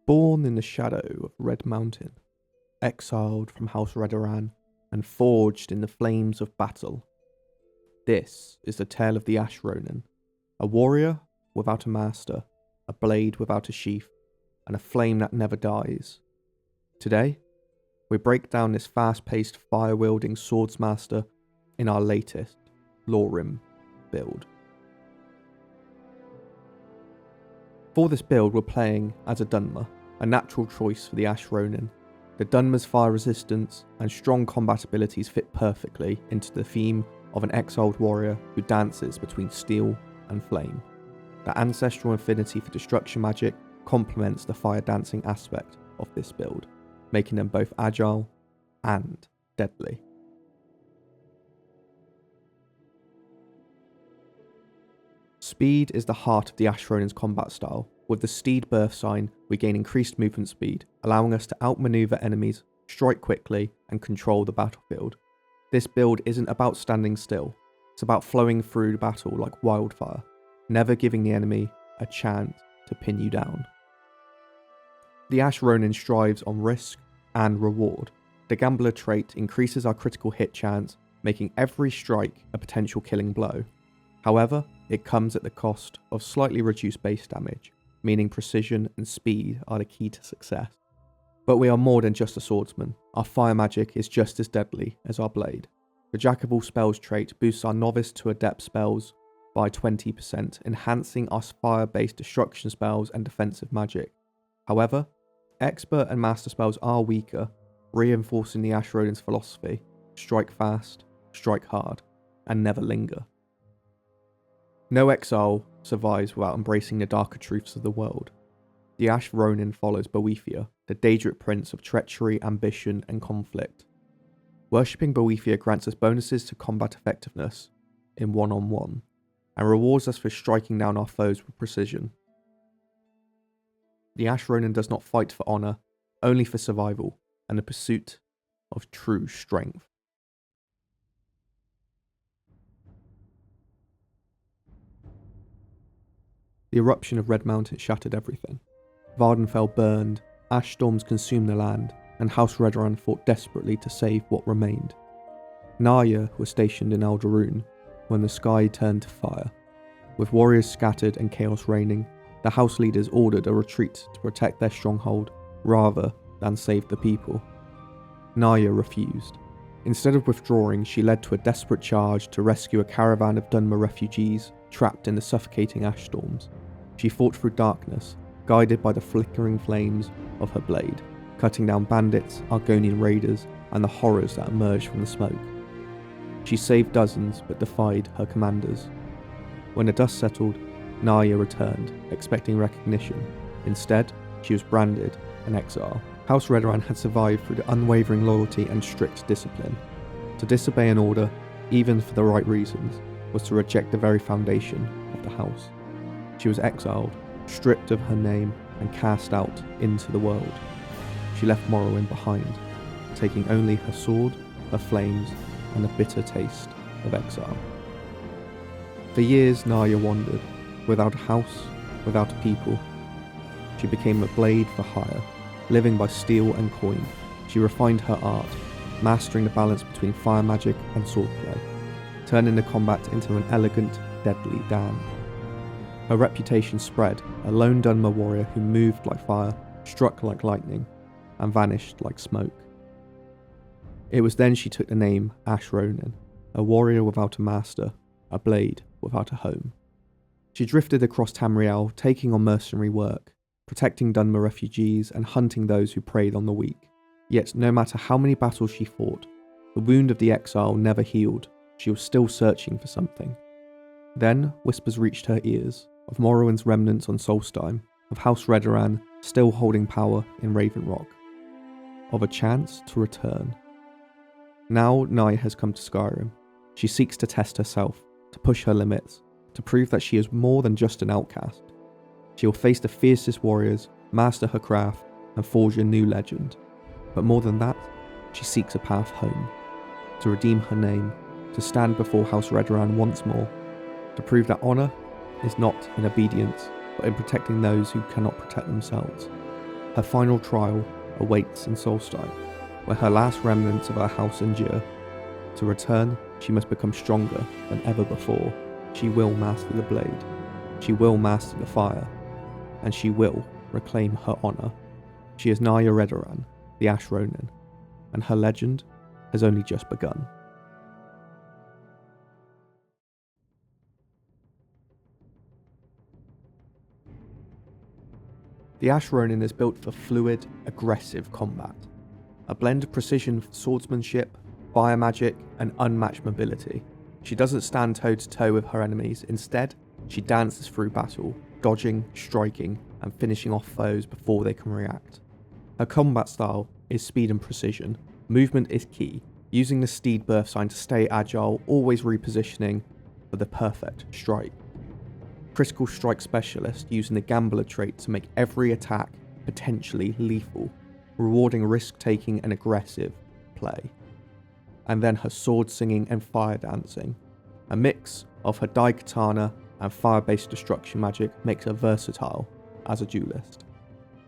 Born in the shadow of Red Mountain, exiled from House Redoran, and forged in the flames of battle. This is the tale of the Ash Ronin, a warrior without a master, a blade without a sheath, and a flame that never dies. Today, we break down this fast-paced, fire-wielding swordsmaster in our latest Lorerim build. For this build, we're playing as a Dunmer, a natural choice for the Ash Ronin. The Dunmer's fire resistance and strong combat abilities fit perfectly into the theme of an exiled warrior who dances between steel and flame. The ancestral affinity for destruction magic complements the fire dancing aspect of this build, making them both agile and deadly. Speed is the heart of the Ash Ronin's combat style. With the Steed birth sign, we gain increased movement speed, allowing us to outmaneuver enemies, strike quickly, and control the battlefield. This build isn't about standing still, it's about flowing through the battle like wildfire, never giving the enemy a chance to pin you down. The Ash Ronin strives on risk and reward. The Gambler trait increases our critical hit chance, making every strike a potential killing blow. However, it comes at the cost of slightly reduced base damage, meaning precision and speed are the key to success. But we are more than just a swordsman. Our fire magic is just as deadly as our blade. The Jack of all spells trait boosts our novice to adept spells by 20%, enhancing our fire-based destruction spells and defensive magic. However, expert and master spells are weaker, reinforcing the Ash Ronin's philosophy: strike fast, strike hard, and never linger. No exile survives without embracing the darker truths of the world. The Ash Ronin follows Boethia, the Daedric prince of treachery, ambition, and conflict. Worshipping Boethia grants us bonuses to combat effectiveness in one-on-one, and rewards us for striking down our foes with precision. The Ash Ronin does not fight for honour, only for survival and the pursuit of true strength. The eruption of Red Mountain shattered everything. Vardenfell burned, ash storms consumed the land, and House Redoran fought desperately to save what remained. Narya was stationed in Aldaroon when the sky turned to fire. With warriors scattered and chaos reigning, the house leaders ordered a retreat to protect their stronghold rather than save the people. Narya refused. Instead of withdrawing, she led to a desperate charge to rescue a caravan of Dunmer refugees trapped in the suffocating ash storms. She fought through darkness, guided by the flickering flames of her blade, cutting down bandits, Argonian raiders, and the horrors that emerged from the smoke. She saved dozens, but defied her commanders. When the dust settled, Narya returned, expecting recognition. Instead, she was branded an exile. House Redoran had survived through the unwavering loyalty and strict discipline. To disobey an order, even for the right reasons, was to reject the very foundation of the house. She was exiled, stripped of her name, and cast out into the world. She left Morrowind behind, taking only her sword, her flames, and a bitter taste of exile. For years, Narya wandered, without a house, without a people. She became a blade for hire, living by steel and coin. She refined her art, mastering the balance between fire magic and swordplay, turning the combat into an elegant, deadly dance. Her reputation spread, a lone Dunmer warrior who moved like fire, struck like lightning, and vanished like smoke. It was then she took the name Ash Ronin, a warrior without a master, a blade without a home. She drifted across Tamriel, taking on mercenary work, protecting Dunmer refugees and hunting those who preyed on the weak. Yet no matter how many battles she fought, the wound of the exile never healed. She was still searching for something. Then whispers reached her ears of Morrowind's remnants on Solstheim, of House Redoran still holding power in Raven Rock, of a chance to return. Now night has come to Skyrim. She seeks to test herself, to push her limits, to prove that she is more than just an outcast. She will face the fiercest warriors, master her craft, and forge a new legend. But more than that, she seeks a path home, to redeem her name, to stand before House Redoran once more, to prove that honour is not in obedience, but in protecting those who cannot protect themselves. Her final trial awaits in Solstheim, where her last remnants of her house endure. To return, she must become stronger than ever before. She will master the blade, she will master the fire, and she will reclaim her honour. She is Dai Redoran, the Ash Ronin, and her legend has only just begun. The Ash Ronin is built for fluid, aggressive combat. A blend of precision swordsmanship, fire magic, and unmatched mobility. She doesn't stand toe-to-toe with her enemies. Instead, she dances through battle, dodging, striking, and finishing off foes before they can react. Her combat style is speed and precision. Movement is key, using the steed birth sign to stay agile, always repositioning for the perfect strike. Critical strike specialist, using the gambler trait to make every attack potentially lethal, rewarding risk-taking and aggressive play. And then her sword singing and fire dancing. A mix of her Dai Katana and fire-based destruction magic makes her versatile as a duelist.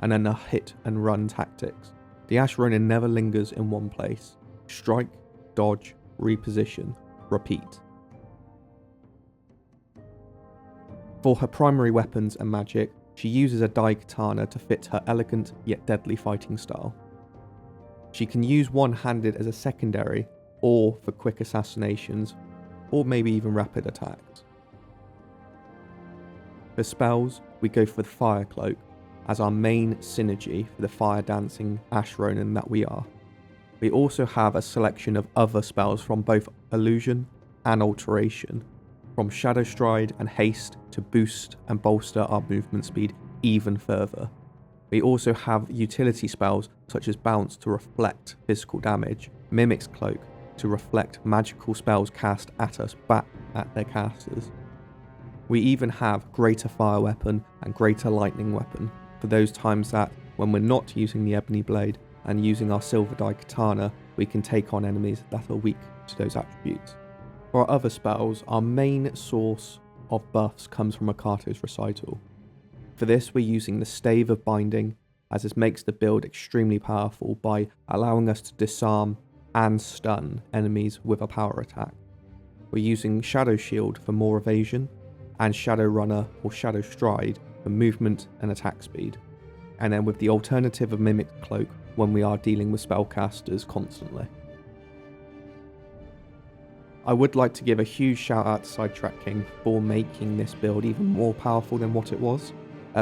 And then her hit and run tactics. The Ash Ronin never lingers in one place. Strike, dodge, reposition, repeat. For her primary weapons and magic, she uses a Dai Katana to fit her elegant yet deadly fighting style. She can use one-handed as a secondary, or for quick assassinations, or maybe even rapid attacks. For spells, we go for the Fire Cloak as our main synergy for the fire dancing Ash Ronin that we are. We also have a selection of other spells from both illusion and alteration, from Shadow Stride and Haste to boost and bolster our movement speed even further. We also have utility spells such as Bounce to reflect physical damage, Mimic's Cloak to reflect magical spells cast at us back at their casters. We even have Greater Fire Weapon and Greater Lightning Weapon for those times that, when we're not using the Ebony Blade and using our Silver Dai Katana, we can take on enemies that are weak to those attributes. For our other spells, our main source of buffs comes from Akato's Recital. For this, we're using the Stave of Binding, as this makes the build extremely powerful by allowing us to disarm and stun enemies with a power attack. We're using Shadow Shield for more evasion, and Shadow Runner or Shadow Stride for movement and attack speed. And then with the alternative of Mimic's Cloak when we are dealing with spellcasters constantly. I would like to give a huge shout out to Sidetrack King for making this build even more powerful than what it was,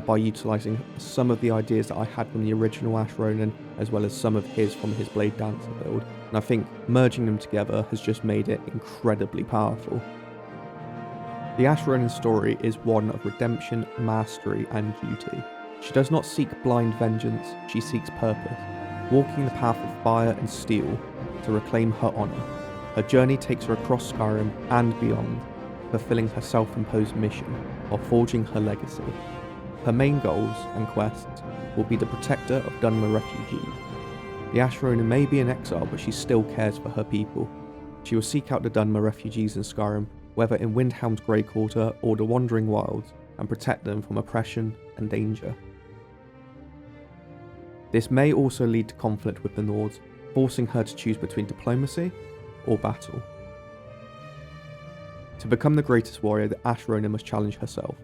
by utilising some of the ideas that I had from the original Ash Ronin, as well as some of his from his Blade Dancer build, and I think merging them together has just made it incredibly powerful. The Ash Ronin story is one of redemption, mastery and duty. She does not seek blind vengeance, she seeks purpose, walking the path of fire and steel to reclaim her honour. Her journey takes her across Skyrim and beyond, fulfilling her self-imposed mission while forging her legacy. Her main goals and quests will be the protector of Dunmer refugees. The Ash Ronin may be in exile, but she still cares for her people. She will seek out the Dunmer refugees in Skyrim, whether in Windhelm's Grey Quarter or the Wandering Wilds, and protect them from oppression and danger. This may also lead to conflict with the Nords, forcing her to choose between diplomacy or battle. To become the greatest warrior, the Ash Ronin must challenge herself.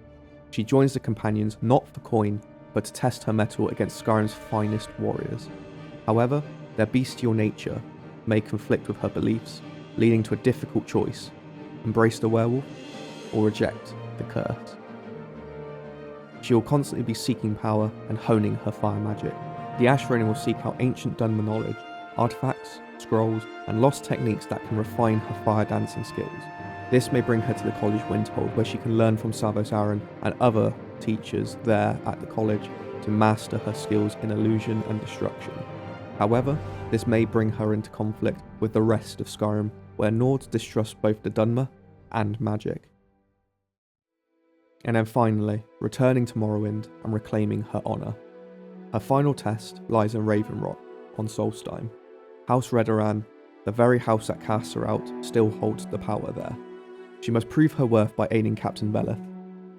She joins the companions not for coin, but to test her mettle against Skyrim's finest warriors. However, their bestial nature may conflict with her beliefs, leading to a difficult choice: embrace the werewolf or reject the curse. She will constantly be seeking power and honing her fire magic. The Ash Ronin will seek out ancient Dunmer knowledge, artifacts, scrolls, and lost techniques that can refine her fire dancing skills. This may bring her to the College Windhold, where she can learn from Savos Aren and other teachers there at the college to master her skills in illusion and destruction. However, this may bring her into conflict with the rest of Skyrim, where Nords distrust both the Dunmer and magic. And then finally, returning to Morrowind and reclaiming her honour. Her final test lies in Raven Rock on Solstheim. House Redoran, the very house that casts her out, still holds the power there. She must prove her worth by aiding Captain Beleth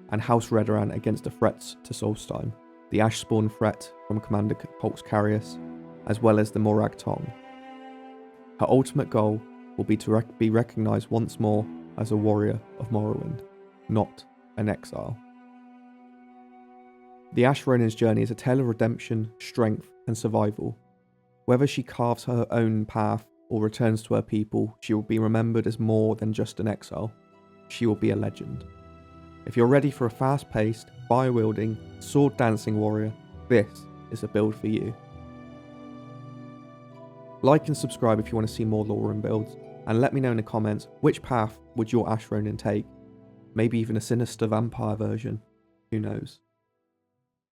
and House Redoran against the threats to Solstheim. the Ash Spawn threat from Commander Pulse Carius, as well as the Morag Tong. Her ultimate goal will be to be recognised once more as a warrior of Morrowind, not an exile. The Ash Ronin's journey is a tale of redemption, strength, and survival. Whether she carves her own path or returns to her people, she will be remembered as more than just an exile. She will be a legend. If you're ready for a fast-paced, fire-wielding, sword-dancing warrior, this is a build for you. Like and subscribe if you want to see more Lorerim builds, and let me know in the comments which path would your Ash Ronin take. Maybe even a sinister vampire version, who knows.